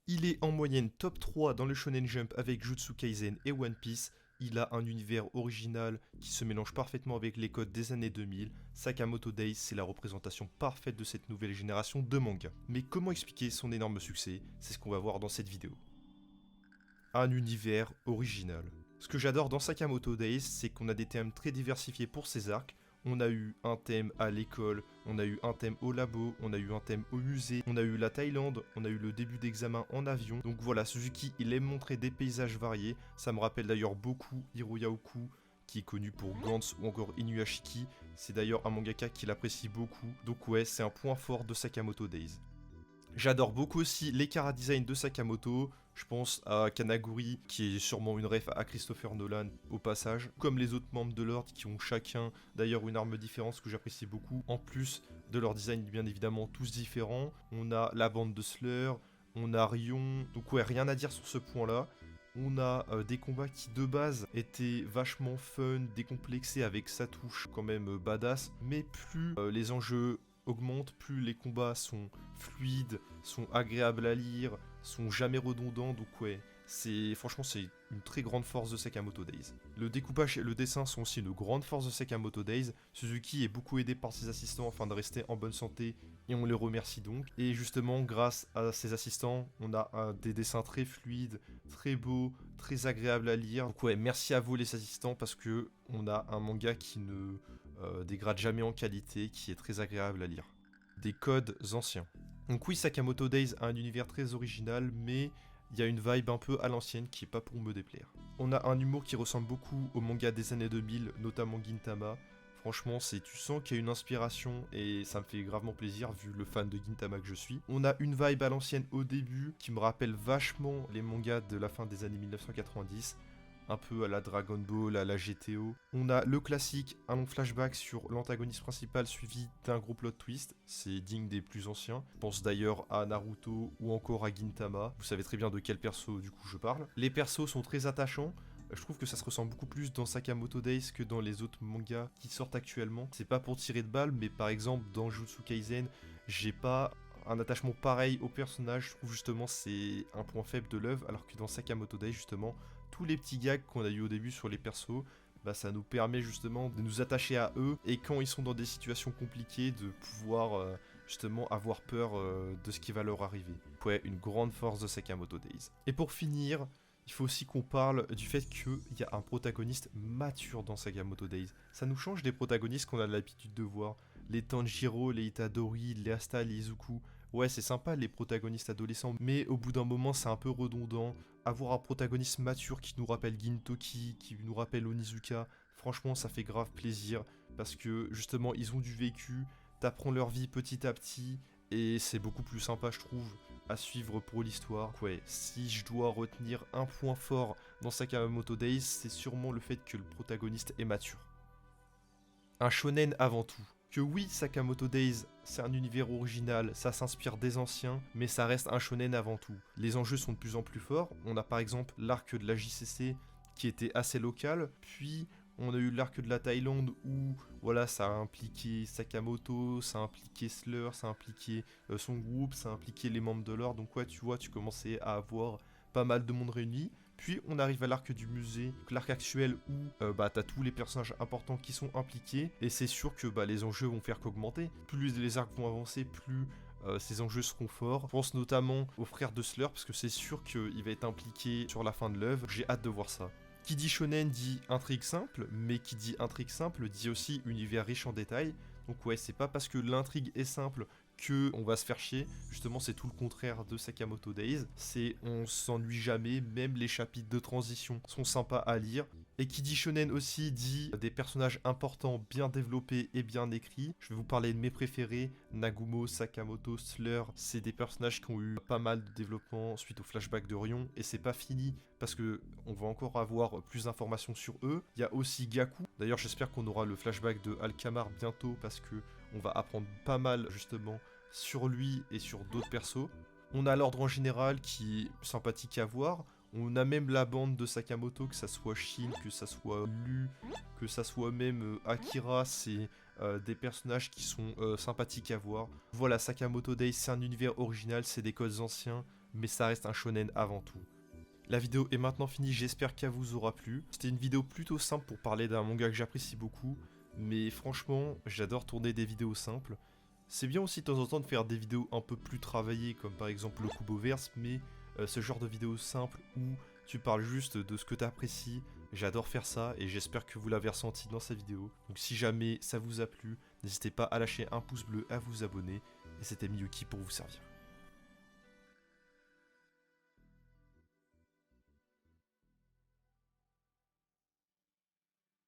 Il est en moyenne top 3 dans le Shonen Jump avec Jutsu Kaisen et One Piece. Il a un univers original qui se mélange parfaitement avec les codes des années 2000. Sakamoto Days, c'est la représentation parfaite de cette nouvelle génération de manga. Mais comment expliquer son énorme succès? C'est ce qu'on va voir dans cette vidéo. Un univers original. Ce que j'adore dans Sakamoto Days, c'est qu'on a des thèmes très diversifiés pour ses arcs. On a eu un thème à l'école, on a eu un thème au labo, on a eu un thème au musée, on a eu la Thaïlande, on a eu le début d'examen en avion. Donc voilà, Suzuki, il aime montrer des paysages variés. Ça me rappelle d'ailleurs beaucoup Hiroya Oku, qui est connu pour Gantz ou encore Inuyashiki. C'est d'ailleurs un mangaka qu'il apprécie beaucoup. Donc ouais, c'est un point fort de Sakamoto Days. J'adore beaucoup aussi les chara-design de Sakamoto. Je pense à Kanaguri, qui est sûrement une ref à Christopher Nolan au passage, comme les autres membres de l'ordre qui ont chacun d'ailleurs une arme différente, ce que j'apprécie beaucoup. En plus de leur design bien évidemment tous différents, on a la bande de Slur, on a Rion, donc ouais, rien à dire sur ce point-là. On a des combats qui de base étaient vachement fun, décomplexés avec sa touche quand même badass, mais plus les enjeux augmentent, plus les combats sont fluides, sont agréables à lire, sont jamais redondants, donc ouais, franchement c'est une très grande force de Sakamoto Days. Le découpage et le dessin sont aussi une grande force de Sakamoto Days. Suzuki est beaucoup aidé par ses assistants afin de rester en bonne santé et on les remercie donc. Et justement grâce à ses assistants, on a des dessins très fluides, très beaux, très agréables à lire. Donc ouais, merci à vous les assistants parce que on a un manga qui ne dégrade jamais en qualité, qui est très agréable à lire. Des codes anciens. Donc oui, Sakamoto Days a un univers très original, mais il y a une vibe un peu à l'ancienne qui est pas pour me déplaire. On a un humour qui ressemble beaucoup au manga des années 2000, notamment Gintama. Franchement, tu sens qu'il y a une inspiration et ça me fait gravement plaisir vu le fan de Gintama que je suis. On a une vibe à l'ancienne au début qui me rappelle vachement les mangas de la fin des années 1990. Un peu à la Dragon Ball, à la GTO. On a le classique, un long flashback sur l'antagoniste principal suivi d'un gros plot twist. C'est digne des plus anciens. Je pense d'ailleurs à Naruto ou encore à Gintama. Vous savez très bien de quel perso du coup je parle. Les persos sont très attachants. Je trouve que ça se ressent beaucoup plus dans Sakamoto Days que dans les autres mangas qui sortent actuellement. C'est pas pour tirer de balle, mais par exemple dans Jutsu Kaisen, j'ai pas un attachement pareil au personnage. Je trouve justement c'est un point faible de l'œuvre, alors que dans Sakamoto Days justement, tous les petits gags qu'on a eu au début sur les persos, bah ça nous permet justement de nous attacher à eux, et quand ils sont dans des situations compliquées, de pouvoir justement avoir peur de ce qui va leur arriver. Ouais, une grande force de Sakamoto Days. Et pour finir, il faut aussi qu'on parle du fait qu'il y a un protagoniste mature dans Sakamoto Days. Ça nous change des protagonistes qu'on a l'habitude de voir. Les Tanjiro, les Itadori, les Asta, les Izuku. Ouais, c'est sympa les protagonistes adolescents, mais au bout d'un moment c'est un peu redondant. Avoir un protagoniste mature qui nous rappelle Gintoki, qui nous rappelle Onizuka, franchement ça fait grave plaisir, parce que justement ils ont du vécu, t'apprends leur vie petit à petit, et c'est beaucoup plus sympa je trouve à suivre pour l'histoire. Ouais, si je dois retenir un point fort dans Sakamoto Days, c'est sûrement le fait que le protagoniste est mature. Un shonen avant tout. Que oui, Sakamoto Days, c'est un univers original, ça s'inspire des anciens, mais ça reste un shonen avant tout. Les enjeux sont de plus en plus forts. On a par exemple l'arc de la JCC qui était assez local, puis on a eu l'arc de la Thaïlande où voilà, ça a impliqué Sakamoto, ça a impliqué Slur, ça a impliqué son groupe, ça a impliqué les membres de l'ordre. Donc ouais, tu vois, tu commençais à avoir pas mal de monde réuni. Puis on arrive à l'arc du musée, l'arc actuel où bah, t'as tous les personnages importants qui sont impliqués, et c'est sûr que bah, les enjeux vont faire qu'augmenter. Plus les arcs vont avancer, plus ces enjeux seront forts. Je pense notamment au frère de Slur, parce que c'est sûr qu'il va être impliqué sur la fin de l'œuvre. J'ai hâte de voir ça. Qui dit shonen dit intrigue simple, mais qui dit intrigue simple dit aussi univers riche en détails. Donc ouais, c'est pas parce que l'intrigue est simple que on va se faire chier. Justement, c'est tout le contraire de Sakamoto Days. On s'ennuie jamais, même les chapitres de transition sont sympas à lire. Et qui dit shonen aussi dit des personnages importants, bien développés et bien écrits. Je vais vous parler de mes préférés, Nagumo, Sakamoto, Slur. C'est des personnages qui ont eu pas mal de développement suite au flashback de Rion, et c'est pas fini parce que on va encore avoir plus d'informations sur eux. Il y a aussi Gaku. D'ailleurs, j'espère qu'on aura le flashback de Alkamar bientôt, parce que on va apprendre pas mal justement sur lui et sur d'autres persos. On a l'ordre en général qui est sympathique à voir. On a même la bande de Sakamoto, que ça soit Shin, que ça soit Lu, que ça soit même Akira, c'est des personnages qui sont sympathiques à voir. Voilà, Sakamoto Days, c'est un univers original, c'est des codes anciens, mais ça reste un shonen avant tout. La vidéo est maintenant finie, j'espère qu'elle vous aura plu. C'était une vidéo plutôt simple pour parler d'un manga que j'apprécie beaucoup, mais franchement, j'adore tourner des vidéos simples. C'est bien aussi de temps en temps de faire des vidéos un peu plus travaillées, comme par exemple le Kuboverse, mais ce genre de vidéos simples où tu parles juste de ce que tu apprécies, j'adore faire ça et j'espère que vous l'avez ressenti dans cette vidéo. Donc si jamais ça vous a plu, n'hésitez pas à lâcher un pouce bleu, à vous abonner, et c'était Miyuki pour vous servir.